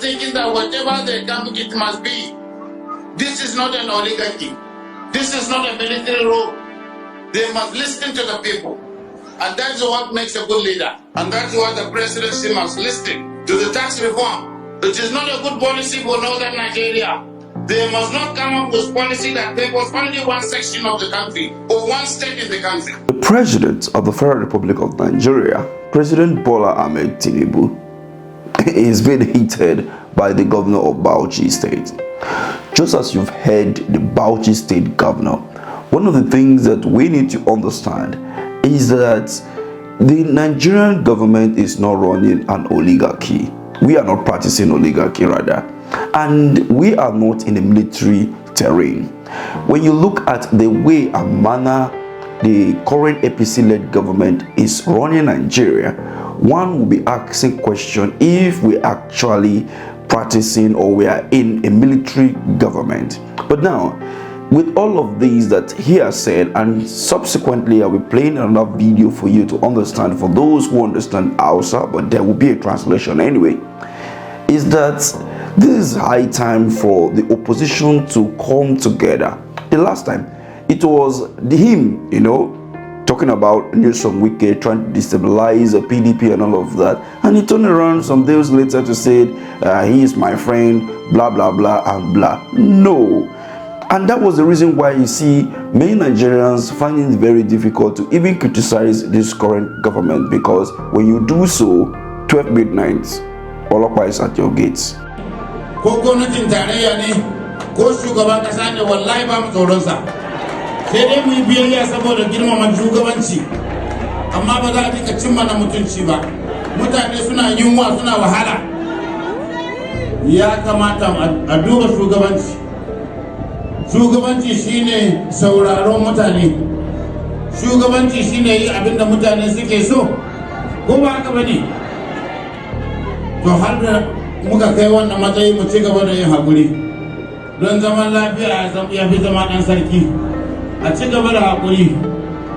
thinking that whatever they come, it must be. This is not an oligarchy. This is not a military rule. They must listen to the people. And that's what makes a good leader. And that's what the presidency must listen to the tax reform. It is not a good policy for northern Nigeria. They must not come up with policy that favors only one section of the country or one state in the country. The President of the Federal Republic of Nigeria, President Bola Mohamed Tinubu, is being hated by the governor of Bauchi State. Just as you've heard the Bauchi State governor, one of the things that we need to understand is that the Nigerian government is not running an oligarchy. We are not practicing oligarchy rather, and we are not in a military terrain. When you look at the way and manner the current APC-led government is running Nigeria, one will be asking question if we actually practicing or we are in a military government. But now, with all of these that he has said, and subsequently I will be playing another video for you to understand, for those who understand Hausa, but there will be a translation anyway, is that this is high time for the opposition to come together. The last time it was him, talking about Nyesom Wike trying to destabilize the PDP and all of that, and he turned around some days later to say he is my friend, blah blah blah and blah. No. And that was the reason why you see many Nigerians finding it very difficult to even criticize this current government, because when you do so, 12 midnight, Olokpa is at your gates. Ko gwamnatin tarayya ne ko shugaban kasa ne, wallahi ba mu tsoron sa. Sai dai mu yi biyayya saboda girmama shugabanci, amma ba za a dinga cin mana mutunci ba. Mutane suna yunwa, suna wahala. Ya kamata a duba shugabanci. Shugabanci shine sauraron mutane. Shugabanci shine yi abinda mutane suke so. Ko ba haka bane? To har da muka kai wannan matsayi mu ci gaba da yin hakuri. Don zaman lafiya ya fi zama dan sarki. A ci gaba da hakuri.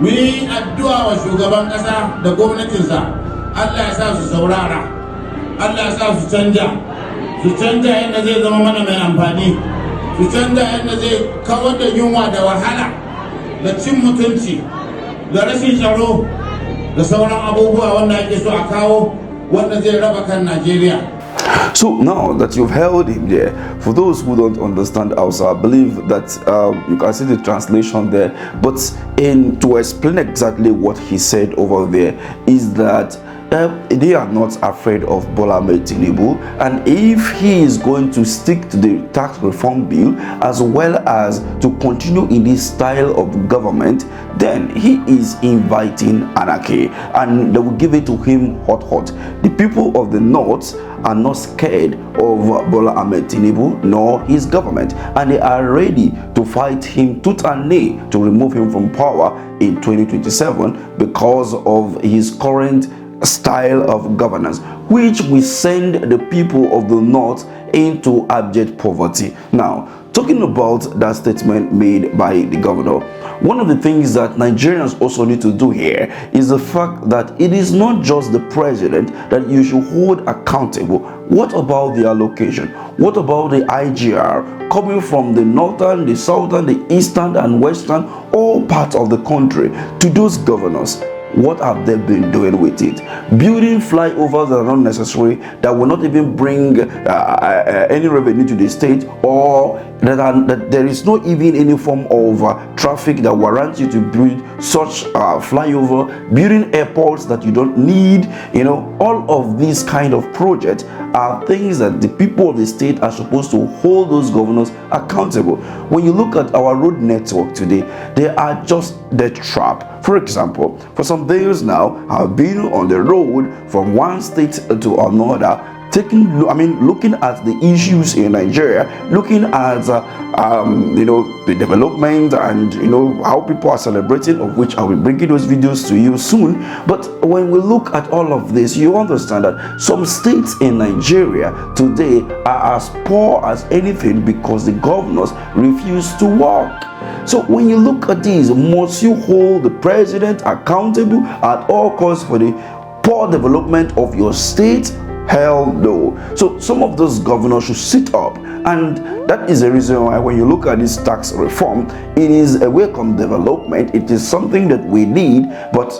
Mu yi addu'a wa shugaban kasa da gwamnatinsa. Allah ya sa su saurara. Allah ya sa su canja. Su canja yadda zai zama mana mai amfani. Su canza yadda zai kawar da yunwa da wahala da cin mutunci da rashin tsaro da sauran abubuwa wanda ake so a kawo wanda zai raba kan Najeriya. So now that you've held him there, for those who don't understand Hausa, I believe that you can see the translation there, but to explain exactly what he said over there is that they are not afraid of Bola Mohamed Tinubu, and if he is going to stick to the tax reform bill as well as to continue in this style of government, then he is inviting anarchy, and they will give it to him hot. The people of the north are not scared of Bola Mohamed Tinubu nor his government, and they are ready to fight him tooth and nail to remove him from power in 2027 because of his current style of governance, which will send the people of the north into abject poverty. Now, talking about that statement made by the governor, one of the things that Nigerians also need to do here is the fact that it is not just the president that you should hold accountable. What about the allocation? What about the IGR coming from the northern, the southern, the eastern and western, all parts of the country to those governors? What have they been doing with it? Building flyovers that are not necessary, that will not even bring any revenue to the state, or that there is not even any form of traffic that warrants you to build such flyover, building airports that you don't need. All of these kind of projects are things that the people of the state are supposed to hold those governors accountable. When you look at our road network today, they are just the trap. For example, for some days now, I've been on the road from one state to another, looking at the issues in Nigeria, looking at the development and how people are celebrating, of which I will bring those videos to you soon. But when we look at all of this, you understand that some states in Nigeria today are as poor as anything because the governors refuse to work. So when you look at this, must you hold the president accountable at all costs for the poor development of your state, Hell no. So some of those governors should sit up, and that is the reason why when you look at this tax reform, it is a welcome development. It is something that we need, but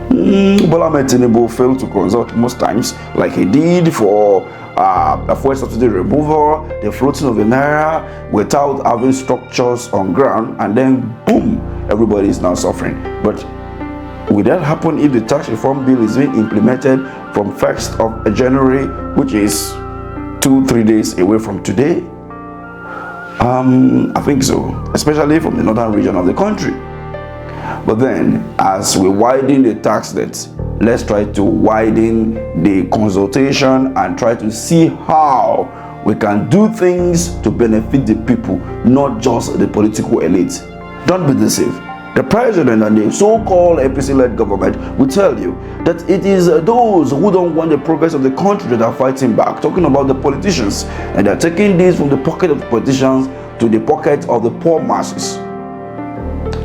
Bola Mohamed Tinubu failed to consult most times, like he did for a fuel subsidy removal, the floating of the naira, without having structures on ground, and then boom, everybody is now suffering. But will that happen if the tax reform bill is being implemented from 1st of January, which is 2-3 days away from today? I think so, especially from the northern region of the country. But then, as we widen the tax debt, let's try to widen the consultation and try to see how we can do things to benefit the people, not just the political elite. Don't be deceived. The president and the so-called APC-led government will tell you that it is those who don't want the progress of the country that are fighting back, talking about the politicians, and they're taking this from the pocket of the politicians to the pocket of the poor masses.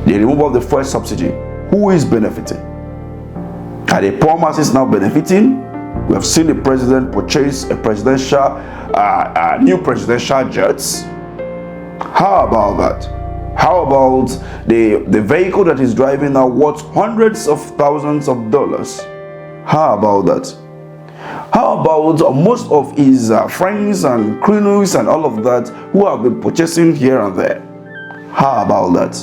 The removal of the fuel subsidy, who is benefiting? Are the poor masses now benefiting? We have seen the president purchase a new presidential jets. How about that? How about the vehicle that is driving now worth hundreds of thousands of dollars? How about that? How about most of his friends and criminals and all of that who have been purchasing here and there? How about that?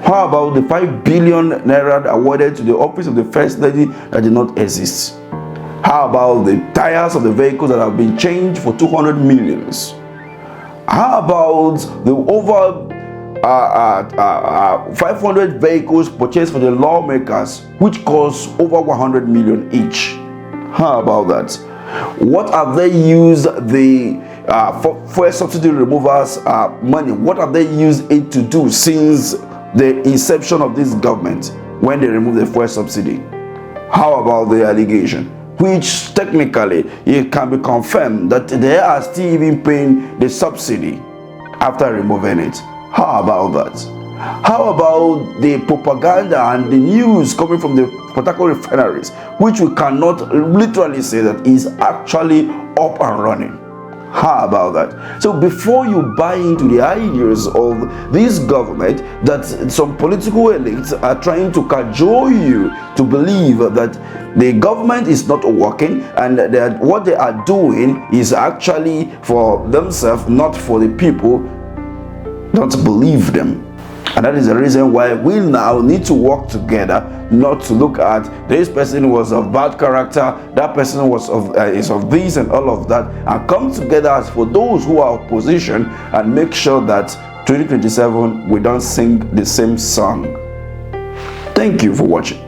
How about the 5 billion naira awarded to the office of the First Lady that did not exist? How about the tires of the vehicles that have been changed for 200 millions? How about the over 500 vehicles purchased for the lawmakers, which cost over 100 million each? How about that? What have they used the fuel subsidy removers money? What have they used it to do since the inception of this government when they removed the fuel subsidy? How about the allegation, which technically it can be confirmed that they are still even paying the subsidy after removing it? How about that? How about the propaganda and the news coming from the Port Harcourt refineries, which we cannot literally say that is actually up and running? How about that? So before you buy into the ideas of this government that some political elites are trying to cajole you to believe that the government is not working and that what they are doing is actually for themselves, not for the people, don't believe them. And that is the reason why we now need to work together, not to look at this person was of bad character, that person was is of this and all of that, and come together as for those who are opposition and make sure that 2027 we don't sing the same song. Thank you for watching.